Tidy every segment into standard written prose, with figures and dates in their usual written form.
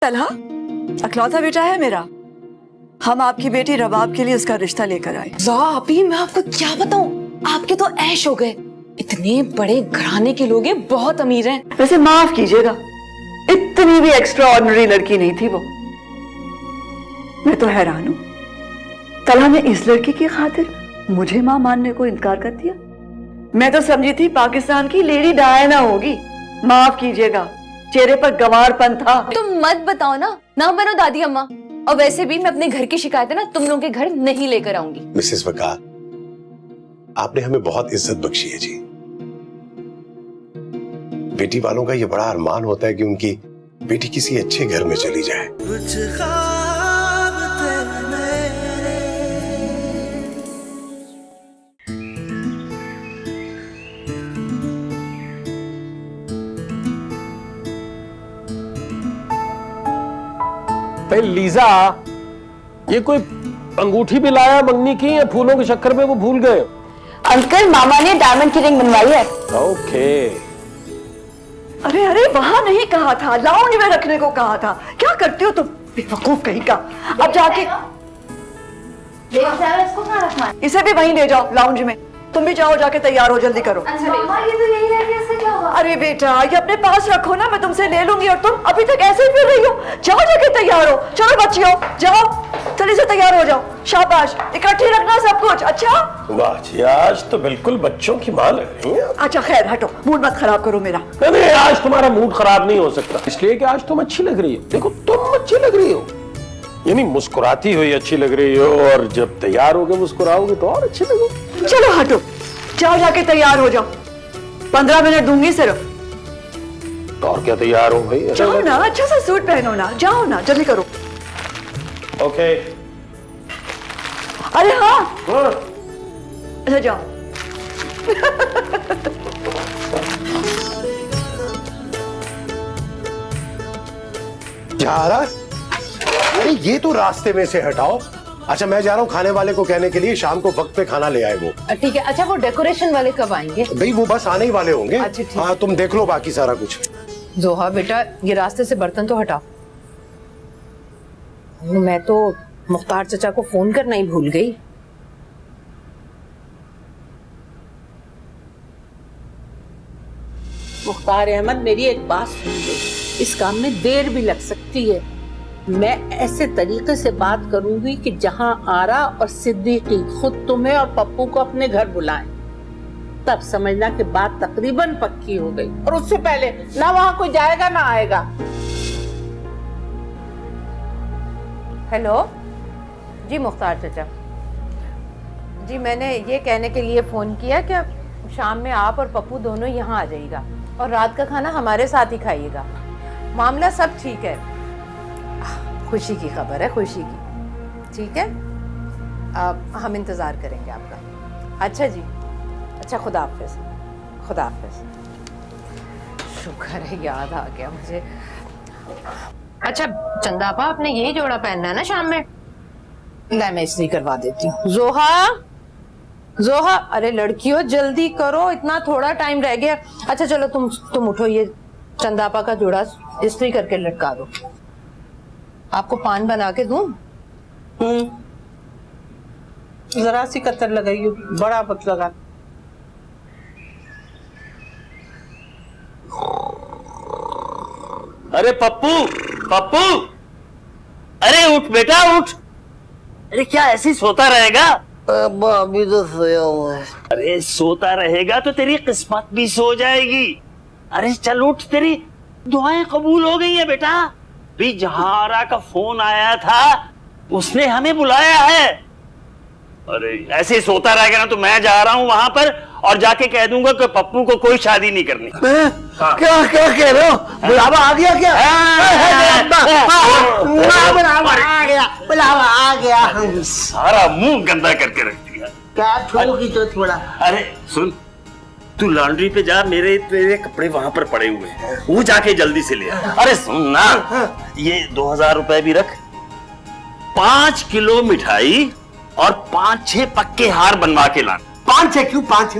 तलहा अकलौता बेटा है मेरा। हम आपकी बेटी रबाब के लिए उसका रिश्ता लेकर आए। अभी मैं आपको क्या बताऊं, आपके तो ऐश हो गए। इतने बड़े घराने के लोग हैं, बहुत अमीर हैं। वैसे माफ कीजिएगा, इतनी भी एक्स्ट्रा ऑर्डिनरी लड़की नहीं थी वो। मैं तो हैरान हूं, तलहा ने इस लड़की की खातिर मुझे मां मानने को इनकार कर दिया। मैं तो समझी थी पाकिस्तान की लेडी डायना होगी। माफ कीजिएगा, चेहरे पर गंवारपन था। तुम मत बताओ ना बनो दादी अम्मा। और वैसे भी मैं अपने घर की शिकायतें ना तुम लोगों के घर नहीं लेकर आऊंगी। मिसेस वकार, आपने हमें बहुत इज्जत बख्शी है जी। बेटी वालों का ये बड़ा अरमान होता है कि उनकी बेटी किसी अच्छे घर में चली जाए। भाई लीजा, ये कोई अंगूठी भी लाया मंगनी की या फूलों के चक्कर में वो भूल गए? अंकल, मामा ने डायमंड की रिंग बनवाई है। ओके। अरे अरे, वहां नहीं कहा था, लाउंज में रखने को कहा था। क्या करते हो तुम, बेवकूफ कहीं का। अब जाके इसको कहाँ रखना है? इसे भी वहीं ले जाओ लाउंज में। तुम भी जाओ, जाके तैयार हो, जल्दी करो। मामा, ये तो यही रह गया, इससे क्या हुआ? अरे बेटा, ये अपने पास रखो ना, मैं तुमसे ले लूंगी। और तुम अभी तक ऐसे ही फिर रही हो। जाओ, जाके तैयार हो। चलो बच्चियों, जाओ, जल्दी से तैयार हो जाओ। शाबाश, इकट्ठी रखना सब कुछ। अच्छा वाह जी, आज तो बिल्कुल बच्चों की माँ लग रही है। अच्छा, खैर हटो, मूड मत खराब करो मेरा। नहीं, आज तुम्हारा मूड खराब नहीं हो सकता, इसलिए कि आज तुम अच्छी लग रही हो। देखो, तुम अच्छी लग रही हो, यानी मुस्कुराती हुई अच्छी लग रही हो, और जब तैयार होकर मुस्कुराओगे तो और अच्छी लगोगी। चलो हटो, जाओ, जाके तैयार हो जाओ। 15 मिनट दूंगी सिर्फ। तो और क्या तैयार हो भाई? जाओ ना, अच्छा सा सूट पहनो ना, जाओ ना, जल्दी करो। ओके। अरे हाँ, हाँ। अच्छा जाओ। जा रहा? अरे ये तो रास्ते में से हटाओ। अच्छा, मैं जा रहा हूँ खाने वाले को कहने के लिए शाम को वक्त पे खाना ले आए वो। ठीक है। अच्छा, वो डेकोरेशन वाले कब आएंगे? भाई वो बस आने ही वाले होंगे। अच्छा, ठीक। हाँ, तुम देख लो बाकी सारा कुछ। जोहा बेटा, ये रास्ते से बर्तन तो हटाओ। मैं तो मुख्तार चचा को फोन करना ही भूल गई। मुख्तार अहमद, मेरी एक बात सुन लो, इस काम में देर भी लग सकती है। मैं ऐसे तरीके से बात करूंगी कि जहां आरा और सिद्दीकी खुद तुम्हें और पप्पू को अपने घर बुलाएं, तब समझना कि बात तकरीबन पक्की हो गई। और उससे पहले ना वहां कोई जाएगा ना आएगा। हेलो जी, मुख्तार चचा जी, मैंने ये कहने के लिए फोन किया कि शाम में आप और पप्पू दोनों यहाँ आ जाइएगा और रात का खाना हमारे साथ ही खाइएगा। मामला सब ठीक है। खुशी की खबर है, खुशी की। ठीक है, हम इंतजार करेंगे आपका। अच्छा जी, अच्छा, खुदा हाफिज। खुदा हाफिज। शुक्र है, याद आ गया मुझे। अच्छा चंदापा, आपने यही जोड़ा पहनना है ना शाम में? मैं इसलिए करवा देती हूँ। जोहा, जोहा, अरे लड़कियों जल्दी करो, इतना थोड़ा टाइम रह गया। अच्छा चलो, तुम उठो, ये चंदापा का जोड़ा इस्त्री करके लटका दो। आपको पान बना के दूं? जरा सी कतर लगाइए, बड़ा मत लगा। अरे पप्पू, पप्पू, अरे उठ बेटा उठ। अरे क्या ऐसे ही सोता रहेगा? अभी तो सोया हुआ है। अरे सोता रहेगा तो तेरी किस्मत भी सो जाएगी। अरे चल उठ, तेरी दुआएं कबूल हो गई है बेटा। भी जहारा का फोन आया था, उसने हमें बुलाया है। अरे ऐसे ही सोता रहेगा ना तो मैं जा रहा हूँ वहां पर और जाके कह दूंगा कि पप्पू को कोई शादी नहीं करनी। हाँ। क्या क्या कह रहे हो? बुलावा आ गया क्या? बुलावा आ गया। सारा मुंह गंदा करके रख दिया। क्या छोड़ोगी तो थोड़ा। अरे सुन, तू लॉन्ड्री पे जा, मेरे तेरे कपड़े वहां पर पड़े हुए हैं, वो जाके जल्दी से ले आ। अरे सुन ना, ये 2000 रुपए भी रख, 5 किलो मिठाई और 5-6 पक्के हार बनवा के ला। 5 5 है क्यों? 5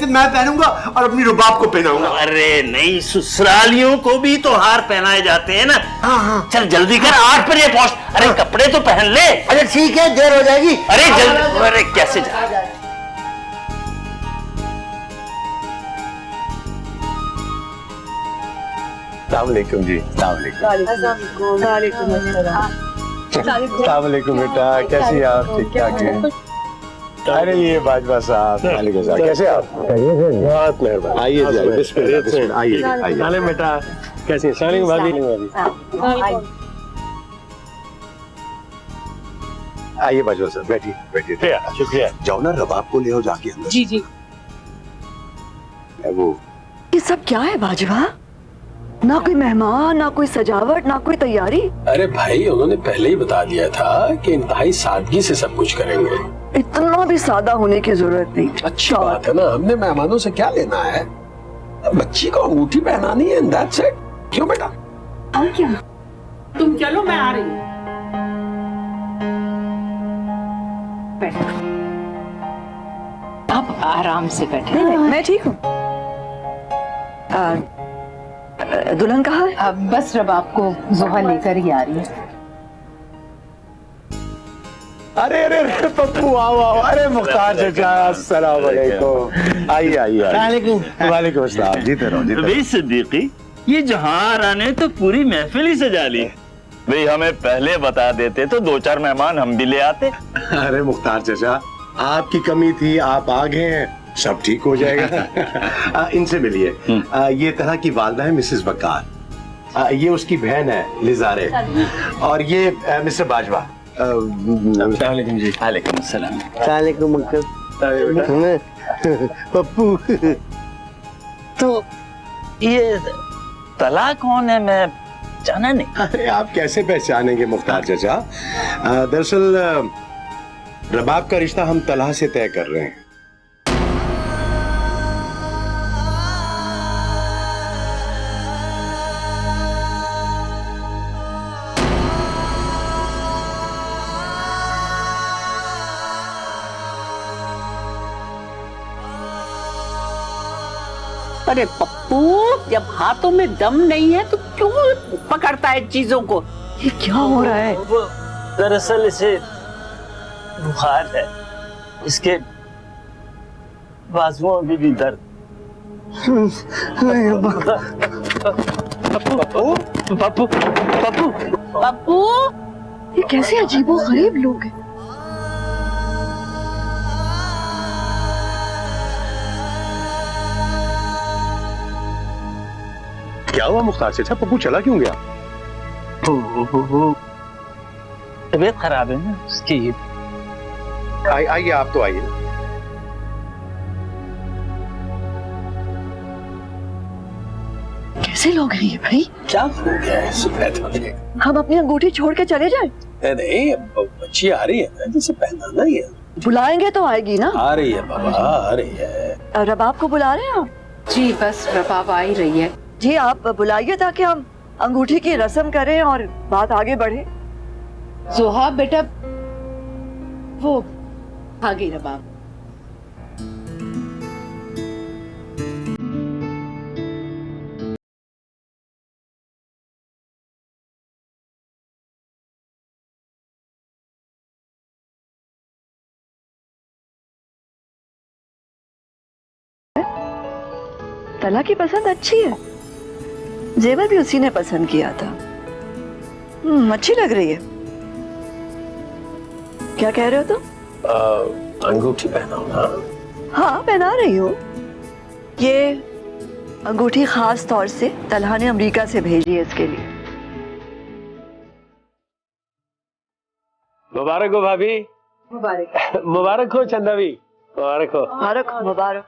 मैं पहनूंगा और अपनी रुबाब को पहनाऊंगा। अरे नहीं, ससुरालियों को भी तो हार पहनाए जाते हैं ना। हाँ हाँ। चल जल्दी कर, 8 बजे पहुंच। अरे कपड़े तो पहन ले। अरे ठीक है, देर हो जाएगी। अरे जल्दी, अरे कैसे जा। अस्सलामुअलैकुम जी। अस्सलामुअलैकुम बेटा, कैसी आप? ठीक ठाक है? अरे ये बाजवा साहब, वालेकुम सलाम। कैसे आप? बहुत मेहरबान। आइए जी, आइए, बिस्मिल्लाह, आइए आइए। बेटा कैसी भाभी? आइए बाजवा साहब, बैठिए बैठिए। शुक्रिया। जाओ ना, रबाब को ले आओ जाके अंदर। जी जी। वो ये सब क्या है बाजवा? ना कोई मेहमान, ना कोई सजावट, ना कोई तैयारी। अरे भाई, उन्होंने पहले ही बता दिया था कि इंतहाई सादगी से सब कुछ करेंगे। इतना भी सादा होने की जरूरत नहीं। अच्छी बात है ना, हमने मेहमानों से क्या लेना है? बच्ची को अंगूठी पहनानी है, that's it। क्यों बेटा? और क्या? तुम चलो, मैं आ रही हूँ। आप आराम से बैठे। नहीं, मैं ठीक हूँ। दुल्हन कहाँ है? अब बस रबाब को जोहा लेकर ही आ रही है। अरे अरे अरे पप्पू, आओ आओ। अरे मुख्तार चाचा, अस्सलाम वालेकुम। आइए आइए। वालेकुम अस्सलाम। जीते रहो जीते रहो। भाई सिद्दीकी, ये जहारा ने तो पूरी महफिल ही सजा ली। भाई हमें पहले बता देते तो 2-4 मेहमान हम भी ले आते। अरे मुख्तार चाचा, आपकी कमी थी, आप आ गए हैं, सब ठीक हो जाएगा। इनसे मिलिए। ये तरह की वालदा है मिसेस बकार, ये उसकी बहन है लिजारे, और ये मिस्टर बाजवा। वालेकुम जी। वालेकुम अस्सलाम। वालेकुम अंकल। पप्पू, तो ये तला कौन है? मैं जाना नहीं। अरे आप कैसे पहचानेंगे मुख्तार चाचा? दरअसल रबाब का रिश्ता हम तलहा से तय कर रहे हैं। अरे पप्पू, जब हाथों में दम नहीं है तो क्यों पकड़ता है चीजों को? ये क्या हो रहा है? वो दरअसल इसे बुखार है, इसके बाजुओं में भी दर्द। पप्पू पप्पू पप्पू पप्पू, ये कैसे अजीबो गरीब लोग हैं। क्या हुआ मुख्तार चाचा? पप्पू चला क्यों गया? तबीयत खराब है ना उसकी। आइए, आप तो आइए। कैसे लोग हैं ये भाई? क्या हो गया है सुबह तो? हम अपनी अंगूठी छोड़ के चले जाएं? नहीं, बच्ची आ रही है ना, जिसे पहनाना ही है। बुलाएंगे तो आएगी ना? आ रही है बाबा, आ रही है। रबाब को बुला रहे हैं आप? जी बस रबाब आ ही रही है। जी आप बुलाइए ताकि हम अंगूठी की रस्म करें और बात आगे बढ़े। जोहा बेटा, वो आ गई रबाब। तला की पसंद अच्छी है, जेवर भी उसी ने पसंद किया था। अच्छी लग रही है। क्या कह रहे हो तुम? अंगूठी पहनाओ ना। हाँ पहना रही हूँ। ये अंगूठी खास तौर से तलहा ने अमेरिका से भेजी है इसके लिए। मुबारक हो भाभी। मुबारक। मुबारक हो चंदा भी। मुबारक हो। मुबारक मुबारक।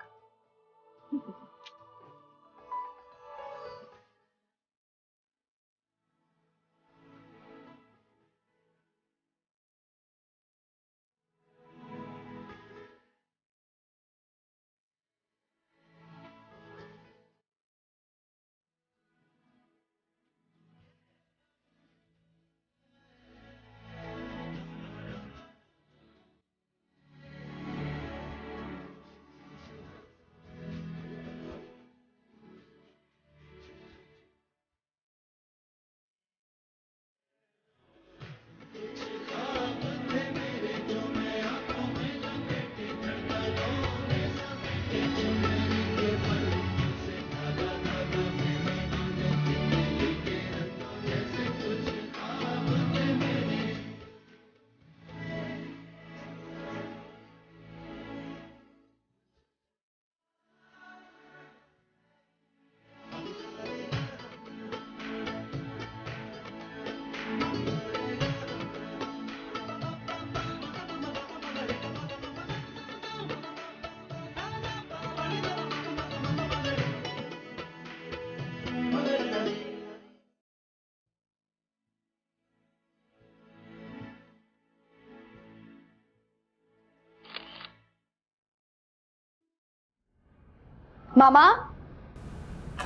मामा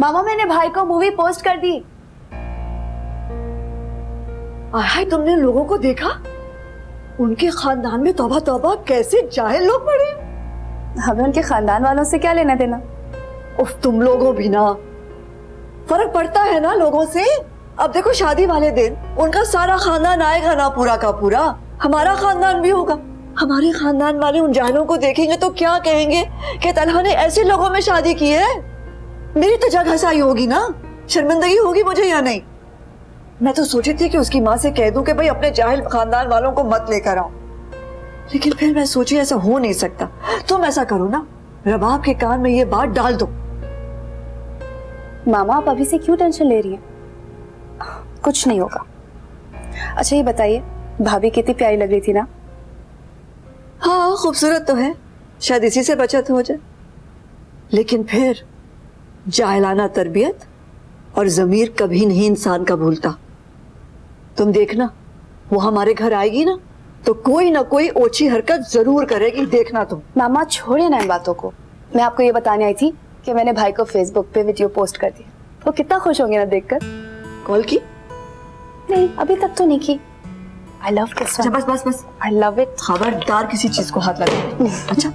मामा मैंने भाई को मूवी पोस्ट कर दी। हाय, तुमने लोगों को देखा? उनके खानदान में तौबा तौबा कैसे जाहिल लोग पड़े। हमें उनके खानदान वालों से क्या लेना देना। उफ, तुम लोगों भी ना, फर्क पड़ता है ना लोगों से। अब देखो शादी वाले दिन उनका सारा खानदान आएगा ना, पूरा का पूरा हमारा खानदान भी होगा। हमारे खानदान वाले उन जाहिलों को देखेंगे तो क्या कहेंगे कि तलहा ने ऐसे लोगों में शादी की है। मेरी तो जगह हसाई होगी ना, शर्मिंदगी होगी मुझे या नहीं। मैं तो सोची थी कि उसकी माँ से कह दूं कि भाई अपने जाहिल खानदान वालों को मत लेकर आओ, लेकिन फिर मैं सोची ऐसा हो नहीं सकता। तुम ऐसा करो ना, रबाब के कान में ये बात डाल दो। मामा आप अभी से क्यों टेंशन ले रही हैं? कुछ नहीं होगा। अच्छा ये बताइए, भाभी कितनी प्यारी लग रही थी ना? हाँ खूबसूरत तो है, शायद इसी से बचत हो जाए। लेकिन फिर जाहिलाना तरबियत और जमीर कभी नहीं इंसान का भूलता। तुम देखना, वो हमारे घर आएगी ना तो कोई ना कोई ओछी हरकत जरूर करेगी, देखना तुम। मामा छोड़िए ना इन बातों को। मैं आपको ये बताने आई थी कि मैंने भाई को फेसबुक पे वीडियो पोस्ट कर दी। वो कितना खुश होंगे ना देखकर। कॉल की? नहीं अभी तक तो नहीं की। I love this one. बस बस बस, आई लव इट। खबरदार किसी चीज को हाथ लगा। अच्छा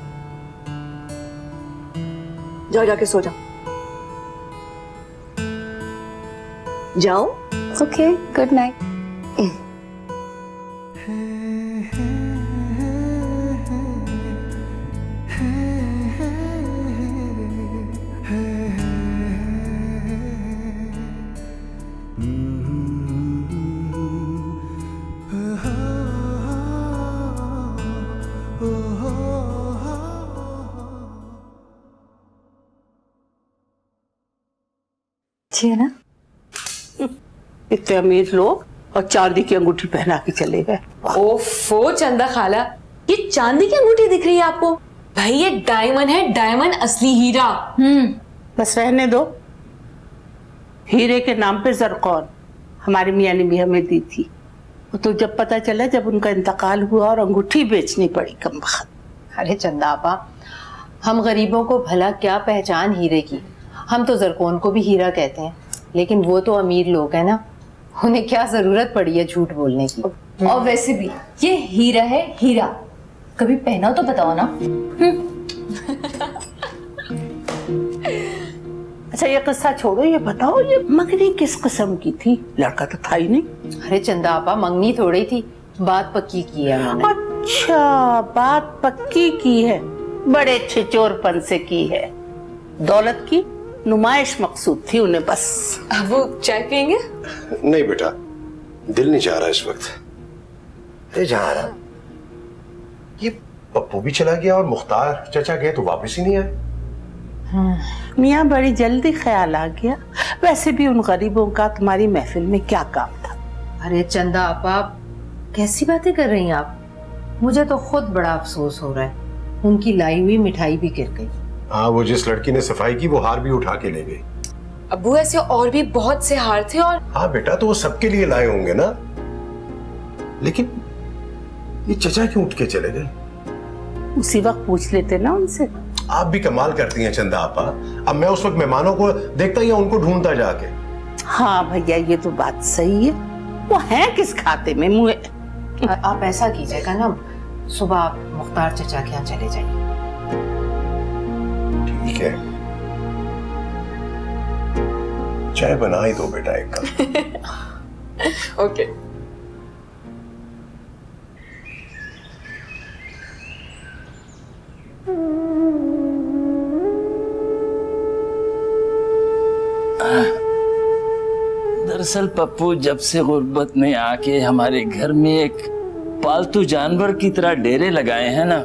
जाओ, जाके सो जाओ। जाओ। Okay, good night. अच्छी है ना? इतने अमीर लोग और चांदी की अंगूठी पहना के चले गए। ओफो चंदा खाला, ये चांदी की अंगूठी दिख रही है आपको? भाई ये डायमंड है, डायमंड असली हीरा। बस रहने दो। हीरे के नाम पे ज़रक़ौन हमारी मियाँ ने भी हमें दी थी। वो तो जब पता चला जब उनका इंतकाल हुआ और अंगूठी बेचनी पड़ी कमबख्त। अरे चंदा आपा, हम गरीबों को भला क्या पहचान हीरे की। हम तो ज़रक़ौन को भी हीरा कहते हैं, लेकिन वो तो अमीर लोग हैं ना, उन्हें क्या जरूरत पड़ी है झूठ बोलने की। और वैसे भी ये हीरा है, हीरा कभी पहना तो बताओ ना। अच्छा ये किस्सा छोड़ो, ये बताओ ये मंगनी किस किस्म की थी? लड़का तो था ही नहीं। अरे चंदा आपा, मंगनी थोड़ी थी, बात पक्की की है उन्होंने। अच्छा बात पक्की की है, बड़े छिचोरपन से की है। दौलत की नुमाइश मकसूद थी उन्हें बस। अब वो चाय पियेंगे? नहीं बेटा, दिल नहीं चाह रहा इस वक्त। जा रहा ये पप्पू भी चला गया और मुख्तार चचा गए तो वापस ही नहीं आए। मियाँ बड़ी जल्दी ख्याल आ गया। वैसे भी उन गरीबों का तुम्हारी महफिल में क्या काम था? अरे चंदा आपा, कैसी बातें कर रही हैं आप? मुझे तो खुद बड़ा अफसोस हो रहा है, उनकी लाई हुई मिठाई भी गिर गई। हाँ, वो जिस लड़की ने सफाई की वो हार भी उठा के ले गई। अब्बू ऐसे और भी बहुत से हार थे। और हाँ बेटा, तो वो सबके लिए लाए होंगे ना। लेकिन ये चचा क्यों उठ के चले गए? उसी वक्त पूछ लेते ना उनसे। आप भी कमाल करती हैं चंदा आपा। अब मैं उस वक्त मेहमानों को देखता या उनको ढूंढता जाके। हाँ भैया ये तो बात सही है, वो है किस खाते में मुँह। आप ऐसा कीजिएगा ना, सुबह आप मुख्तार चचा के यहाँ चले जाइए। ठीक है, चाय बना ही दो बेटा एक कप। ओके। दरअसल पप्पू जब से गुर्बत में आके हमारे घर में एक पालतू जानवर की तरह डेरे लगाए हैं ना,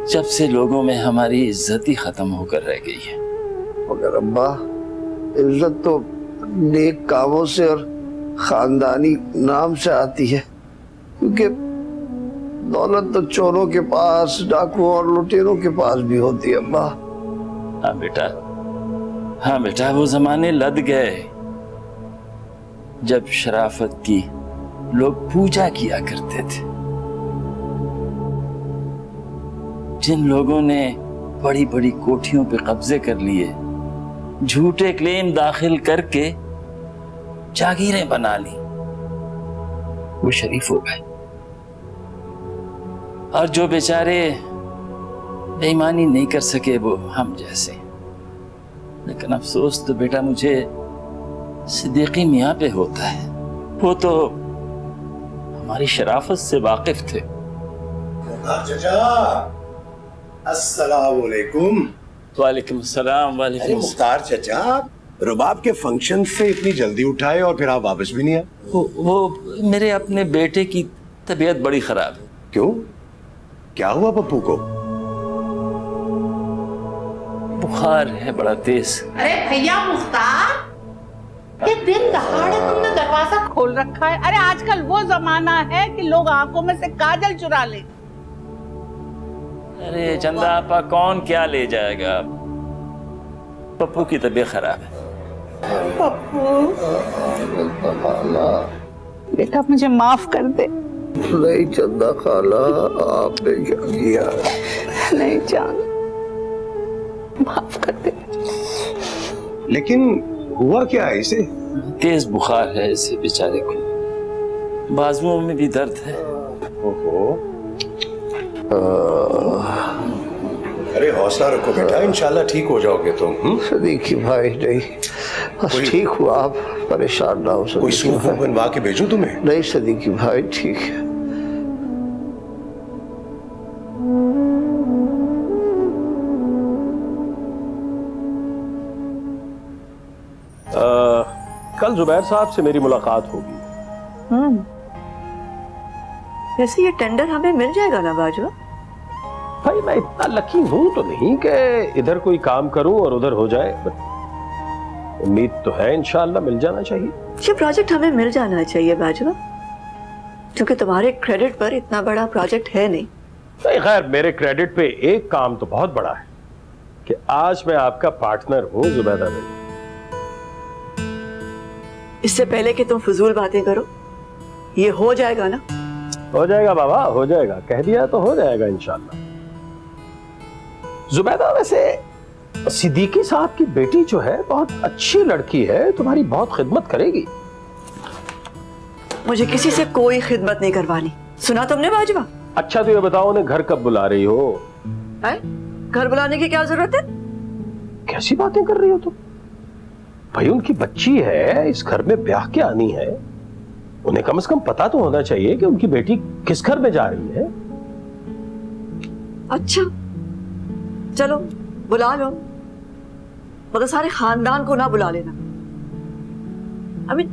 जब से लोगों में हमारी इज्जत ही खत्म होकर रह गई है। मगर अब्बा, इज्जत तो नेक कामों से और खानदानी नाम से आती है, क्योंकि दौलत तो चोरों के पास, डाकुओं और लुटेरों के पास भी होती है अब्बा। हाँ बेटा, वो जमाने लद गए जब शराफत की लोग पूजा किया करते थे। जिन लोगों ने बड़ी बड़ी कोठियों पे कब्जे कर लिए, झूठे क्लेम दाखिल करके जागीरें बना ली, वो शरीफ हो गए। और जो बेचारे बेईमानी नहीं कर सके वो हम जैसे। लेकिन अफसोस तो बेटा मुझे सिद्दीकी मियाँ पे होता है। वो तो हमारी शराफत से वाकिफ थे। अस्सलाम वालेकुम। वालेकुम सलाम। वालेकुम। मुख्तार चचा, रुबाब के फंक्शन से इतनी जल्दी उठाए और फिर आप वापस भी नहीं आए? वो मेरे अपने बेटे की तबीयत बड़ी खराब है। क्यों, क्या हुआ पप्पू को? बुखार है बड़ा तेज। अरे भैया मुख्तार, ये दिन दहाड़े तुमने दरवाजा खोल रखा है। अरे आजकल वो जमाना है कि लोग आंखों में से काजल चुरा ले। अरे चंदा आपा, कौन क्या ले जाएगा? पप्पू की तबीयत खराब है। बेटा मुझे माफ कर दे। नहीं चंदा खाला, आपने क्या किया? नहीं जान, माफ कर दे। लेकिन हुआ क्या है इसे? तेज बुखार है इसे बेचारे को, बाजुओं में भी दर्द है। ओहो। अरे हौसला रखो बेटा, इंशाल्लाह ठीक हो जाओगे तुम। सदीकी भाई नहीं, बस ठीक हुआ, आप परेशान ना हो। कोई सूप बनवा के भेजूं तुम्हें? नहीं सदीकी भाई, ठीक है। कल जुबैर साहब से मेरी मुलाकात होगी। वैसे ये टेंडर हमें मिल जाएगा ना बाजवा? भाई मैं इतना लकी हूं तो नहीं कि इधर कोई काम करूं और उधर हो जाए, बट उम्मीद तो है इंशाअल्लाह मिल जाना चाहिए। ये प्रोजेक्ट हमें मिल जाना चाहिए बाजवा, क्योंकि तुम्हारे क्रेडिट पर इतना बड़ा प्रोजेक्ट है नहीं। खैर, मेरे क्रेडिट पे एक काम तो बहुत बड़ा है कि आज मैं आपका पार्टनर हूं जुबैदा बेगम। इससे पहले कि तुम फजूल बातें करो, ये हो जाएगा ना? हो जाएगा बाबा, हो जाएगा। कह दिया तो हो जाएगा इंशाअल्लाह। जुबैदा, वैसे सिद्दीकी साहब की बेटी जो है बहुत अच्छी लड़की है, तुम्हारी बहुत खिदमत करेगी। मुझे किसी से कोई खिदमत नहीं करवानी, सुना तुमने बाजवा? अच्छा तो ये बताओ, उन्हें घर कब बुला रही हो? घर बुलाने की क्या जरूरत है? कैसी बातें कर रही हो तुम? भाई उनकी बच्ची है, इस घर में ब्याह के आनी है, उन्हें कम से कम पता तो होना चाहिए कि उनकी बेटी किस घर में जा रही है। अच्छा चलो बुला लो, मगर सारे खानदान को ना बुला लेना। अभी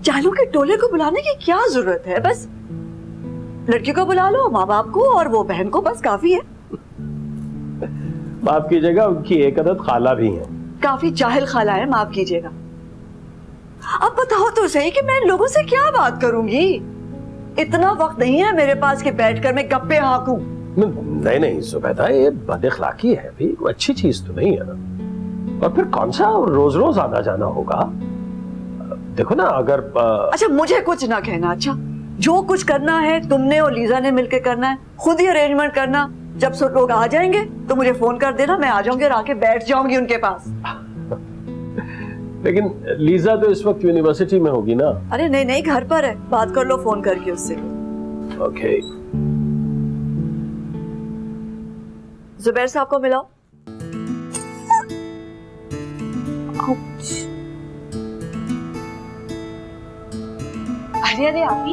चालू के टोले को बुलाने की क्या जरूरत है? बस लड़की को बुला लो, माँ बाप को और वो बहन को, बस काफी है। माफ कीजिएगा, उनकी एक अदद खाला भी है। काफी जाहिल खाला है, माफ कीजिएगा। अब बताओ तो सही कि मैं इन लोगों से क्या बात करूंगी? इतना वक्त नहीं है मेरे पास कि बैठकर मैं गप्पे हाँकूं। नहीं नहीं जुबैदा, ये बदअखलाकी है भी, कोई अच्छी चीज तो नहीं है ना। और फिर कौन सा रोज रोज आना जाना होगा? देखो ना, अगर अच्छा मुझे कुछ ना कहना। अच्छा, जो कुछ करना है तुमने और लीजा ने मिलकर करना है, खुद ही अरेंजमेंट करना। जब सब लोग आ जाएंगे तो मुझे फोन कर देना, मैं आ जाऊंगी और आके बैठ जाऊंगी उनके पास। लेकिन लीजा तो इस वक्त यूनिवर्सिटी में होगी ना? अरे नहीं नहीं, घर पर है, बात कर लो फोन करके उससे। ओके। जुबैर साहब को मिलाओ। अरे अरे आप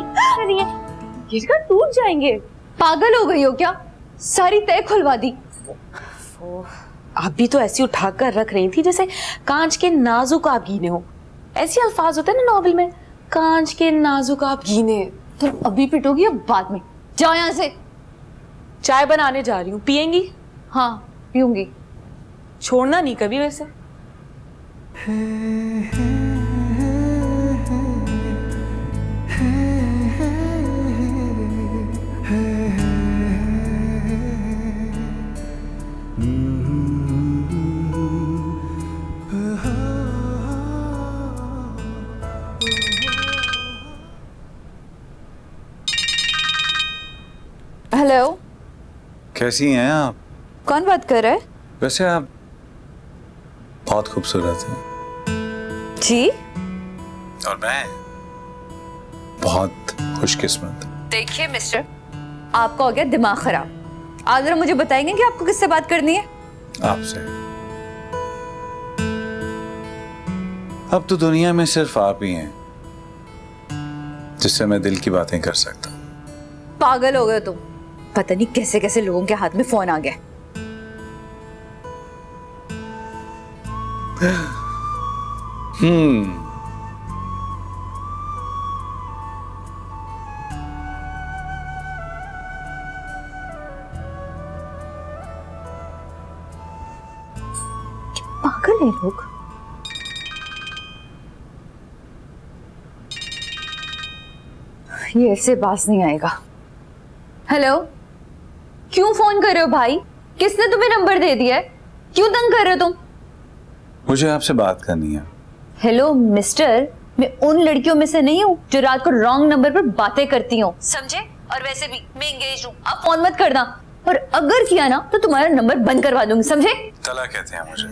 ही टूट जाएंगे, पागल हो गई हो क्या? सारी तय खुलवा दी। आप भी तो ऐसी उठाकर रख रही थी जैसे कांच के नाजुक आप गीने हो। ऐसे अल्फाज होते हैं ना नॉवेल में, कांच के नाजुक आप गीने। तुम अभी पिटोगी या बाद में? जाओ यहाँ से। चाय बनाने जा रही हूँ, पियेंगी? हाँ पीऊंगी। छोड़ना नहीं कभी वैसे। हेलो, कैसी हैं आप? कौन बात कर रहा है? वैसे आप बहुत खूबसूरत हैं जी? और मैं बहुत खुशकिस्मत। देखिए मिस्टर, आपका हो गया दिमाग खराब। आप जरा मुझे बताएंगे कि आपको किससे बात करनी है? आपसे। अब तो दुनिया में सिर्फ आप ही हैं जिससे मैं दिल की बातें कर सकता हूँ। पागल हो गए तुम। पता नहीं कैसे कैसे लोगों के हाथ में फोन आ गया। पागल है लोग। ये ऐसे बास नहीं आएगा। हेलो, क्यों फोन कर रहे हो भाई? किसने तुम्हें नंबर दे दिया है? क्यों तंग कर रहे हो तुम? मुझे आपसे बात करनी है। हेलो मिस्टर, मैं उन लड़कियों में से नहीं हूँ जो रात को रॉन्ग नंबर पर बातें करती हूँ, समझे? और वैसे भी मैं एंगेज हूँ, आप फोन मत करना। और अगर किया ना तो तुम्हारा नंबर बंद करवा दूंगी, समझे? तला कहते हैं मुझे,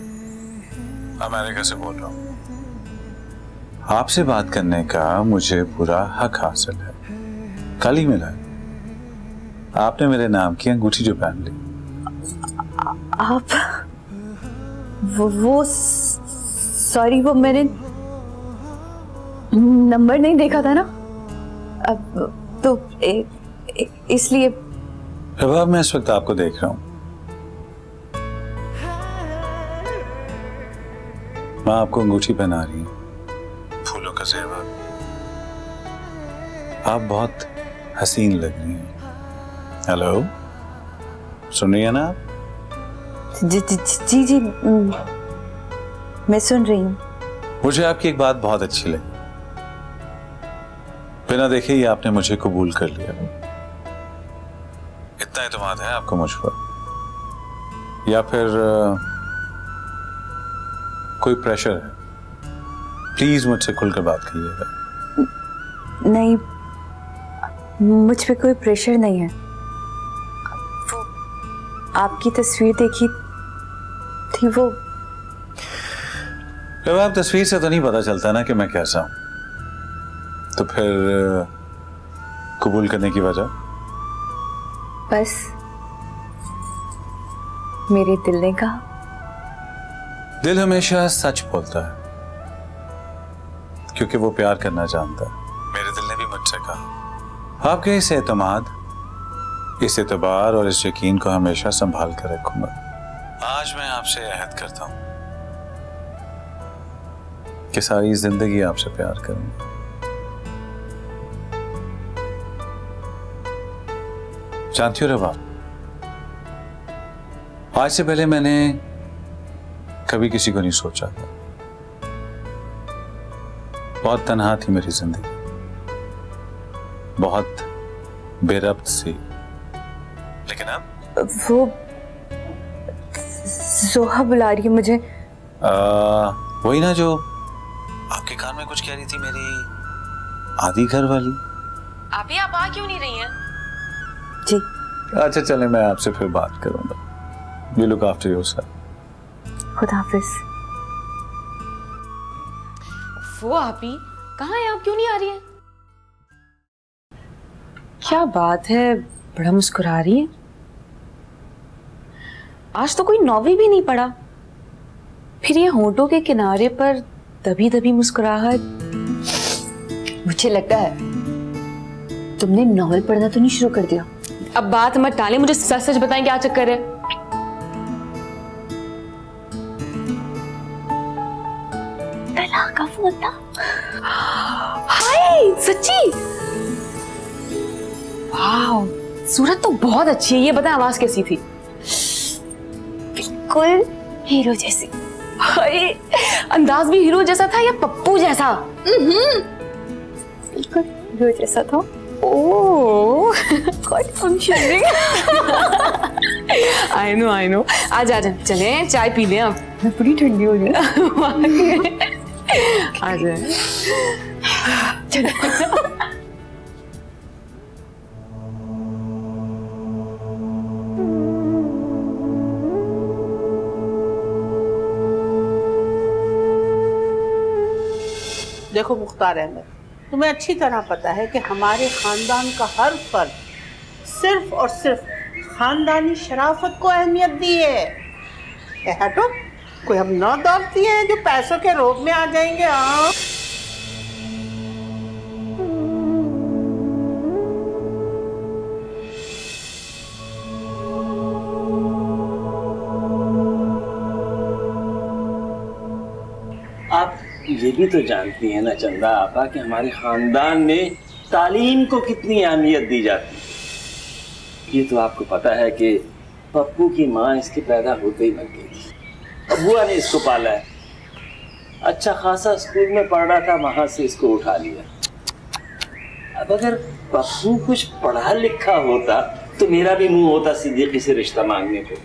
अमेरिका से बोल रहा हूँ। आपसे बात करने का मुझे पूरा हक हासिल है। कल ही मिला है, आपने मेरे नाम की अंगूठी जो पहन ली। आप वो सॉरी, वो मैंने नंबर नहीं देखा था ना, अब तो इसलिए। प्रभाव, मैं इस वक्त आपको देख रहा हूं। माँ आपको अंगूठी पहना रही है, फूलों का जेवर। आप बहुत हसीन लग रही हैं। हेलो, सुन रही है ना आप? जी जी जी जी, मैं सुन रही हूँ। मुझे आपकी एक बात बहुत अच्छी लगी। बिना देखे ही आपने मुझे कबूल कर लिया। इतना एतमाद है आपको मुझ पर, या फिर कोई प्रेशर है? प्लीज मुझसे खुलकर बात कीजिएगा। नहीं, मुझ पे कोई प्रेशर नहीं है। वो आपकी तस्वीर देखी थी, वो जब आप तस्वीर से तो नहीं पता चलता ना कि मैं कैसा हूं, तो फिर कबूल करने की वजह? बस मेरे दिल ने कहा। दिल हमेशा सच बोलता है, क्योंकि वो प्यार करना जानता है। मेरे दिल ने भी मुझसे कहा। आपके इस एतमाद, इस एतबार और इस यकीन को हमेशा संभाल कर रखूंगा। आज मैं आपसे अहद करता हूं कि सारी जिंदगी आपसे प्यार करूंगा। जानती हो रबा, आज से पहले मैंने कभी किसी को नहीं सोचा था। बहुत तन्हा थी मेरी जिंदगी, बहुत बेरब्त सी। लेकिन अब वो जोहा बुला रही है मुझे। वही ना जो आपके कान में कुछ कह रही थी, मेरी आधी घर वाली। अभी आप आ क्यों नहीं रही हैं? जी अच्छा चले, मैं आपसे फिर बात करूंगा। You look after yourself. खुदा हाफिज। वो आप ही कहाँ है? आप क्यों नहीं आ रही हैं? क्या बात है, बड़ा मुस्कुरा रही है। आज तो कोई नॉवेल भी नहीं पढ़ा, फिर ये होंठों के किनारे पर दबी दबी मुस्कुराहट। मुझे लगता है तुमने नॉवेल पढ़ना तो नहीं शुरू कर दिया। अब बात मत टालें, मुझे सच सच बताएं क्या चक्कर है। तला का फोन था। हाय, सच्ची? वाह, सूरत तो बहुत अच्छी है। ये बताएं आवाज कैसी थी? बिल्कुल हीरो जैसी। हाय, अंदाज भी हीरो जैसा था या पप्पू जैसा? बिल्कुल हीरो जैसा था। ओह, आई नो। आज चले चाय पी लें। अब मैं पूरी ठंडी हो रही हूँ। आ जाए। देखो मुख्तार अहमद, तुम्हें अच्छी तरह पता है कि हमारे खानदान का हर फर्द सिर्फ और सिर्फ खानदानी शराफत को अहमियत दी है। हटो, कोई हम नौ दौलती हैं जो पैसों के रोब में आ जाएंगे। हाँ, आप ये भी तो जानती हैं ना चंदा आपा कि हमारे खानदान में तालीम को कितनी अहमियत दी जाती है। ये तो आपको पता है कि पप्पू की माँ इसके पैदा होते ही मर गई थी। बुआ ने इसको पाला है, अच्छा खासा स्कूल में पढ़ रहा था, वहां से इसको उठा लिया। अब अगर पप्पू कुछ पढ़ा लिखा होता तो मेरा भी मुंह होता सिद्दीकी से रिश्ता मांगने को।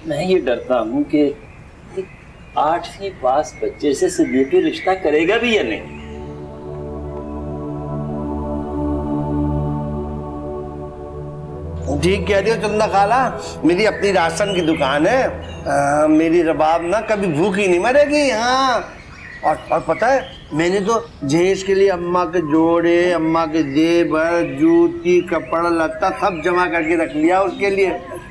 मैं ये डरता हूँ कि 8वीं पास बच्चे से सिद्दीकी रिश्ता करेगा भी या नहीं। ठीक कह रही हो चंदा खाला, मेरी अपनी राशन की दुकान है। मेरी रबाब ना कभी भूखी नहीं मरेगी। हाँ, और पता है, मैंने तो जहेज के लिए अम्मा के जोड़े, अम्मा के जेवर, जूती, कपड़ा लत्ता सब जमा करके रख लिया उसके लिए।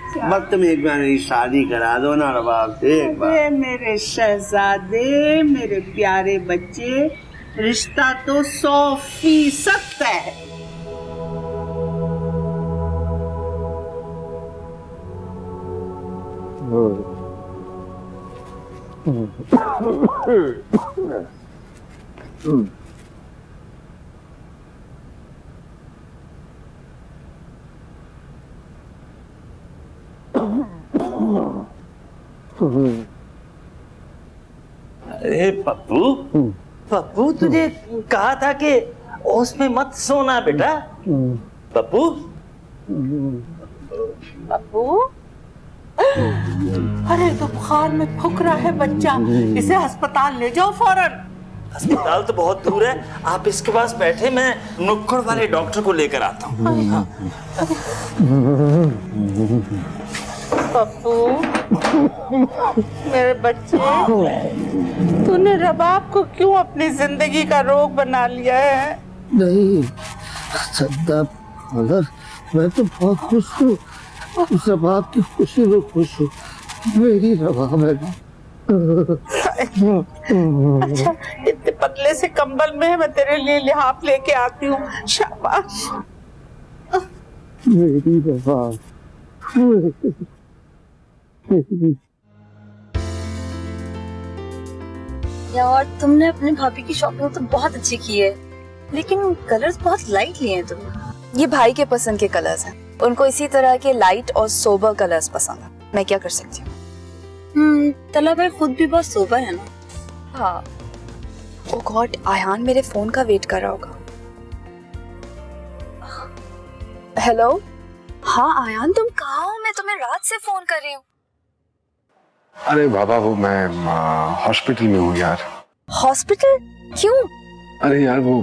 बस तुम एक बार मेरी शादी करा दो ना रबाब से, एक बार। मेरे शहजादे, मेरे प्यारे बच्चे, रिश्ता तो 100% तय है। अरे पप्पू, पप्पू तुझे कहा था कि उसमें मत सोना बेटा। पप्पू, पप्पू, अरे तो बुखार में फुक रहा है बच्चा, इसे अस्पताल ले जाओ फौरन। अस्पताल तो बहुत दूर है, आप इसके पास बैठे, मैं नुक्कड़ वाले डॉक्टर को लेकर आता हूँ। पप्पू, मेरे बच्चे, तूने रबाब को क्यों अपनी जिंदगी का रोग बना लिया है? नहीं चंदा खाला, मैं तो बहुत खुश हूँ। उस रबाब की खुशी में खुश हूँ। मेरी रबाब है ना। अच्छा, इतने पतले से कंबल में मैं तेरे लिए लिहाफ लेके आती हूँ। शाबाश। मेरी रबाब। यार तुमने अपनी भाभी की शॉपिंग तो बहुत अच्छी की है, लेकिन कलर्स बहुत लाइट लिए हैं तुमने। ये भाई के पसंद के कलर्स हैं, उनको इसी तरह के लाइट और सोबर कलर्स पसंद है। मैं क्या कर सकती हूँ? तला भाई खुद भी बहुत सोबर है ना। हाँ। ओह गॉड, आयान मेरे फोन का वेट कर रहा होगा। हेलो। हाँ आयान, तुम कहाँ हो? मैं तुम्हें रात से फोन कर रही हूँ। अरे बाबा, वो मैं हॉस्पिटल में हूँ यार। हॉस्पिटल? क्यों? अरे यार वो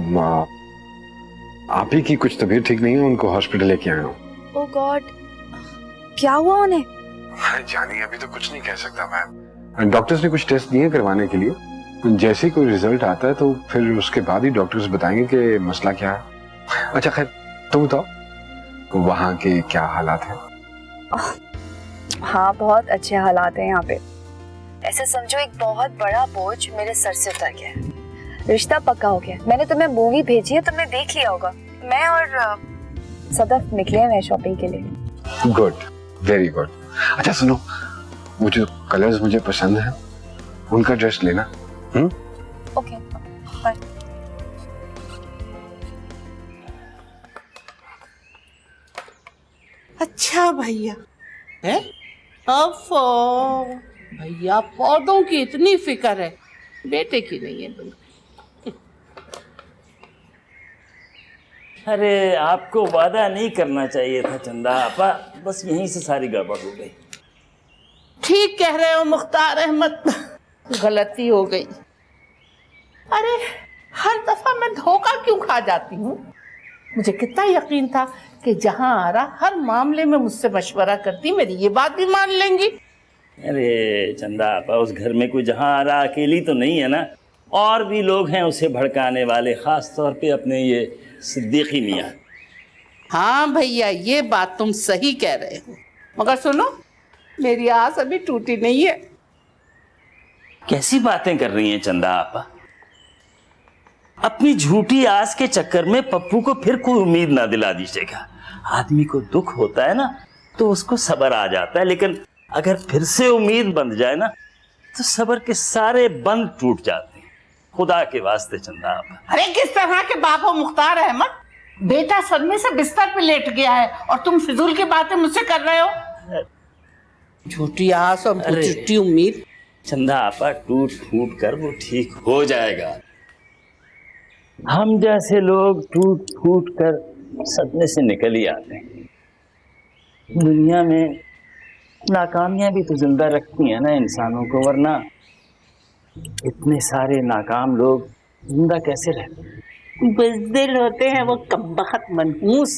आप ही की कुछ तबीयत ठीक नहीं है, उनको हॉस्पिटल लेके आया हूँ। ओह गॉड, क्या हुआ उन्हें? अरे जानी, अभी तो कुछ नहीं कह सकता मैं। डॉक्टर्स ने कुछ टेस्ट दिए करवाने के लिए। जैसे ही कोई रिजल्ट आता है तो फिर उसके बाद ही डॉक्टर्स बताएंगे कि मसला क्या है। अच्छा खैर, तुम बताओ वहाँ के क्या हालात हैं? हाँ, बहुत अच्छे हालात हैं यहाँ पे। ऐसे समझो एक बहुत बड़ा बोझ मेरे सर से उतर गया है। रिश्ता पक्का हो गया। मैंने तुम्हें मूवी भेजी है, तुमने देख लिया होगा। मैं और सदफ निकले हैं शॉपिंग के लिए। Good, very good. अच्छा सुनो, वो जो कलर्स मुझे पसंद है उनका ड्रेस लेना। Okay, bye. अच्छा भैया है, भैया पौधों की इतनी फिक्र है, बेटे की नहीं है बिल्कुल। अरे आपको वादा नहीं करना चाहिए था चंदा आपा, बस यहीं से सारी गड़बड़ हो गई। ठीक कह रहे हो मुख्तार अहमद, गलती हो गई। अरे हर दफा मैं धोखा क्यों खा जाती हूँ? मुझे कितना यकीन था कि जहाँ आ रहा हर मामले में मुझसे मशवरा करती, मेरी ये बात भी मान लेंगी। अरे चंदा आपा, उस घर में कोई जहाँ आ रहा अकेली तो नहीं है ना। और भी लोग हैं उसे भड़काने वाले, खास तौर पे अपने ये सिद्दीकी मियाँ। हाँ भैया, ये बात तुम सही कह रहे हो, मगर सुनो, मेरी आस अभी टूटी नहीं है। कैसी बातें कर रही हैं चंदा आपा? अपनी झूठी आस के चक्कर में पप्पू को फिर कोई उम्मीद ना दिला दीजिएगा। आदमी को दुख होता है ना तो उसको सब्र आ जाता है, लेकिन अगर फिर से उम्मीद बंध जाए ना तो सब्र के सारे बंद टूट जाते हैं। खुदा के वास्ते चंदा आपा। अरे किस तरह के बाप हो मुख्तार अहमद? बेटा सदमे से बिस्तर पे लेट गया है और तुम फिजूल की बातें मुझसे कर रहे हो। झूठी आस और झूठी उम्मीद। चंदा आपा, टूट फूट कर वो ठीक हो जाएगा। हम जैसे लोग टूट फूट कर सदमे से निकल ही आते हैं। दुनिया में नाकामियां भी तो जिंदा रखती हैं ना इंसानों को, वरना इतने सारे नाकाम लोग जिंदा कैसे रहते हैं? बुज़दिल होते हैं वो कमबख्त मनहूस।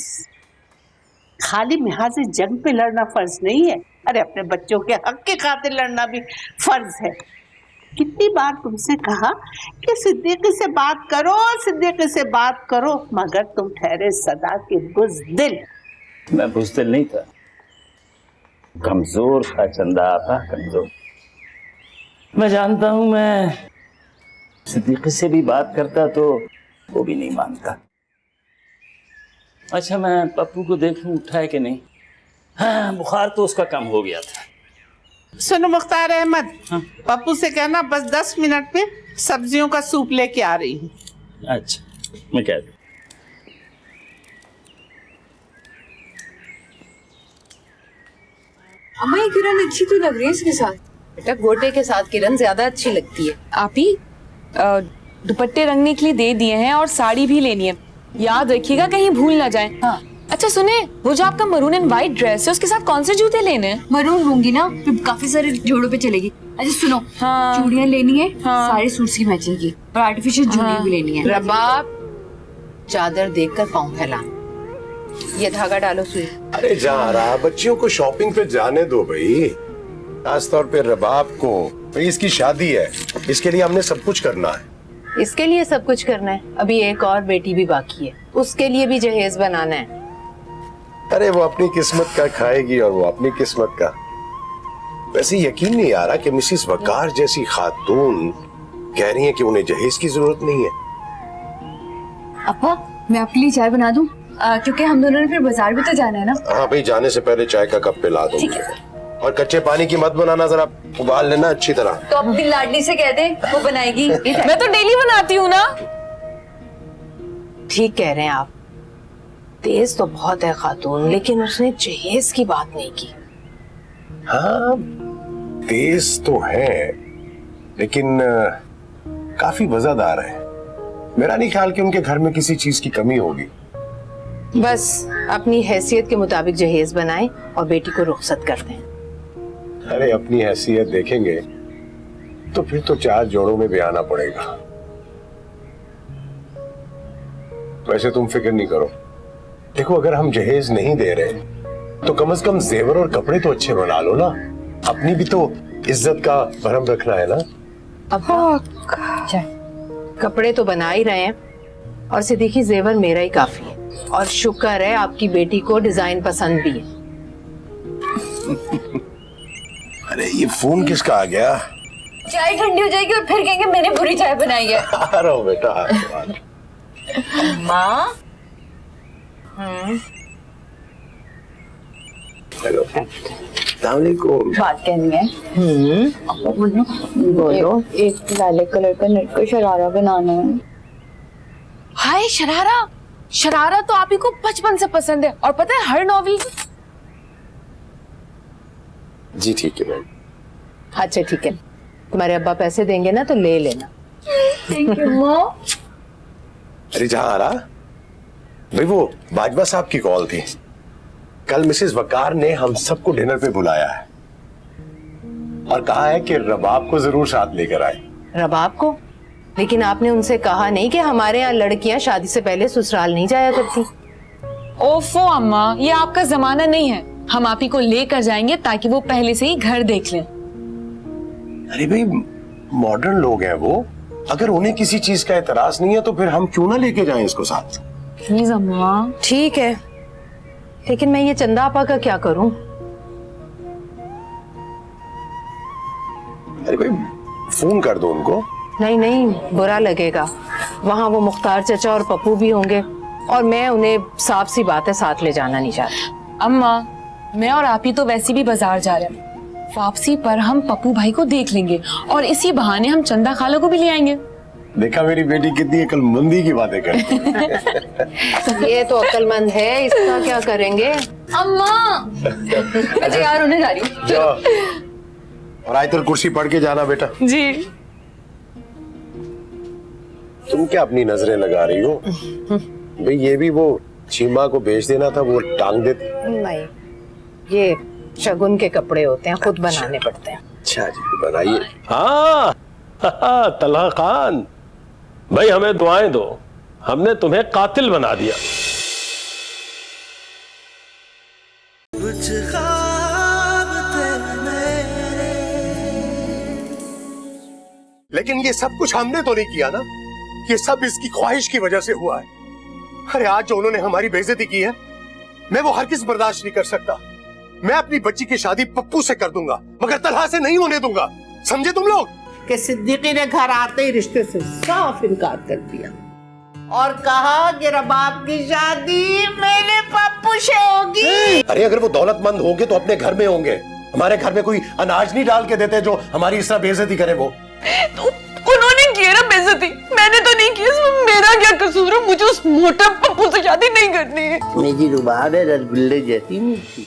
खाली मिहाज जंग पे लड़ना फर्ज नहीं है, अरे अपने बच्चों के हक के खातिर लड़ना भी फर्ज है। कितनी बार तुमसे कहा कि सिद्दीकी से बात करो, सिद्दीकी से बात करो, मगर तुम ठहरे सदा के बुज़दिल। मैं बुज़दिल नहीं था, कमजोर था चंदा आपा, कमजोर। मैं जानता हूं, मैं सिद्दीकी से भी बात करता तो वो भी नहीं मानता। अच्छा, मैं पप्पू को देखूं उठा है कि नहीं? हाँ, बुखार तो उसका कम हो गया था। सुनो मुख्तार अहमद, पप्पू से कहना बस 10 मिनट में सब्जियों का सूप लेके आ रही हूँ। अच्छा, मैं कह दूँ। अम्मा, ये किरण अच्छी तो लग रही है इसके साथ। बेटा, गोटे के साथ किरण ज्यादा अच्छी लगती है। आप ही दुपट्टे रंगने के लिए दे दिए हैं और साड़ी भी लेनी है, याद रखिएगा कहीं भूल ना जाए। हाँ। अच्छा सुने, वो जो आपका मरून एंड व्हाइट ड्रेस है उसके साथ कौन से जूते लेने हैं? मरून लूंगी ना, फिर काफी सारे जोड़ों पे चलेगी। अच्छा सुनो, हाँ। चूड़ियां लेनी है, सारे सूट्स की मैचिंग की, और आर्टिफिशियल ज्वेलरी भी लेनी है। रबाब, चादर देखकर पाँव फैला, ये धागा डालो सुई। अरे जा रहा, बच्चियों को शॉपिंग पे जाने दो भाई, खास तौर पे रबाब को। भाई इसकी शादी है, इसके लिए हमने सब कुछ करना है। इसके लिए सब कुछ करना है? अभी एक और बेटी भी बाकी है, उसके लिए भी जहेज बनाना है। अरे वो अपनी किस्मत का खाएगी और वो अपनी किस्मत का। वैसे यकीन नहीं आ रहा कि मिसिस वकार जैसी खातून कह रही है कि उन्हें जहेज की जरूरत नहीं है। अपा, मैं आपके लिए चाय बना दूं? क्योंकि हम दोनों ने फिर बाजार भी तो जाना है ना। हाँ भाई, जाने से पहले चाय का कप पिला दूंगी। और कच्चे पानी की मत बनाना, जरा उबाल लेना अच्छी तरह। तो अपनी लाडली से कह दे, वो बनाएगी। मैं तो डेली बनाती हूँ ना। ठीक कह रहे हैं आप, तेज तो बहुत है खातून, लेकिन उसने जहेज की बात नहीं की। हाँ, तेज तो है, लेकिन काफी वजहदार है। मेरा नहीं ख्याल कि उनके घर में किसी चीज की कमी होगी। बस अपनी हैसियत के मुताबिक जहेज बनाएं और बेटी को रुखसत कर दें। अरे अपनी हैसियत देखेंगे तो फिर तो 4 जोड़ों में भी आना पड़ेगा। वैसे तुम फिक्र नहीं करो, देखो अगर हम जहेज नहीं दे रहे तो कम से कम जेवर और कपड़े तो अच्छे बना लो ना, अपनी भी तो इज्जत का भरम रखना है ना। अब कपड़े तो बना ही रहे हैं और सिद्दीकी जेवर मेरा ही काफी है, और शुक्र है आपकी बेटी को डिजाइन पसंद भी है। अरे ये फोन किसका आ गया? चाय ठंडी हो जाएगी और फिर कहेंगे मैंने बुरी चाय बनाई है। आ रहा हूँ बेटा। माँ, हेलो, अस्सलामुअलैकुम। बात कहनी है। बोलो। एक लाल कलर का नेट का शरारा बनाना है। हाय शरारा, शरारा तो आप ही को बचपन से पसंद है, और पता है हर नॉवेल। जी ठीक है मैम। अच्छा ठीक है, तुम्हारे अब्बा पैसे देंगे ना तो ले लेना। थैंक यू माँ। अरे जहाँ आ रहा भाई, वो बाजवा साहब की कॉल थी। कल मिसेस वकार ने हम सबको डिनर पे बुलाया है और कहा है कि रबाब को जरूर साथ लेकर आए। रबाब को? लेकिन आपने उनसे कहा नहीं कि हमारे यहाँ लड़कियां शादी से पहले ससुराल नहीं जाया करती। ओफो अम्मा, ये आपका जमाना नहीं है। हम आप ही को लेकर जाएंगे ताकि वो पहले से ही घर देख लें। अरे भाई, मॉडर्न लोग हैं वो, अगर उन्हें किसी चीज का एतराज नहीं है तो फिर हम क्यों ना लेके जाएं इसको साथ। प्लीज अम्मा। ठीक है, लेकिन मैं ये चंदा आपा का क्या करूं? अरे कोई फोन कर दो उनको। नहीं नहीं, बुरा लगेगा। वहां वो मुख्तार चचा और पप्पू भी होंगे और मैं उन्हें साफ सी बात है साथ ले जाना नहीं चाहती। अम्मा, मैं और आप ही तो वैसे भी बाजार जा रहे हैं, वापसी पर हम पप्पू भाई को देख लेंगे और इसी बहाने हम चंदा खाला को भी ले आएंगे। देखा मेरी बेटी कितनी अक्लमंदी की बातें करती है। ये तो अक्लमंद है, इसका क्या करेंगे? अम्मा अच्छा यार उन्हें जा रही हूँ। जाओ। और आयतर कुर्सी पढ़ के जाना बेटा। जी। तुम क्या अपनी नजरें लगा रही हो? भाई ये भी वो चीमा को बेच देना था, वो टांग देती। नहीं, ये शगुन के कपड़े होते हैं, खुद बनाने पड़ते हैं। अच्छा जी, बनाइए। हाँ तलहा खान भाई, हमें दुआएं दो, हमने तुम्हें कातिल बना दिया। लेकिन ये सब कुछ हमने तो नहीं किया ना, ये सब इसकी ख्वाहिश की वजह से हुआ है। अरे आज जो उन्होंने हमारी बेइज्जती की है, मैं वो हरगिज़ बर्दाश्त नहीं कर सकता। मैं अपनी बच्ची की शादी पप्पू से कर दूंगा, मगर तलहा से नहीं होने दूंगा। समझे तुम लोग? कि सिद्दीकी ने घर आते ही रिश्ते से साफ इनकार कर दिया और कहा कि रबाब की शादी मेरे पप्पू से होगी। अरे अगर वो दौलतमंद होंगे तो अपने घर में होंगे, हमारे घर में कोई अनाज नहीं डाल के देते जो हमारी इस तरह बेइज्जती करे। वो तो उन्होंने की ना बेइज्जती, मैंने तो नहीं की। इसमें मेरा क्या कसूर है? मुझे उस मोटे पप्पू से शादी नहीं करनी है। मेरी रुबाब है रसगुल्ले जैसी मीठी।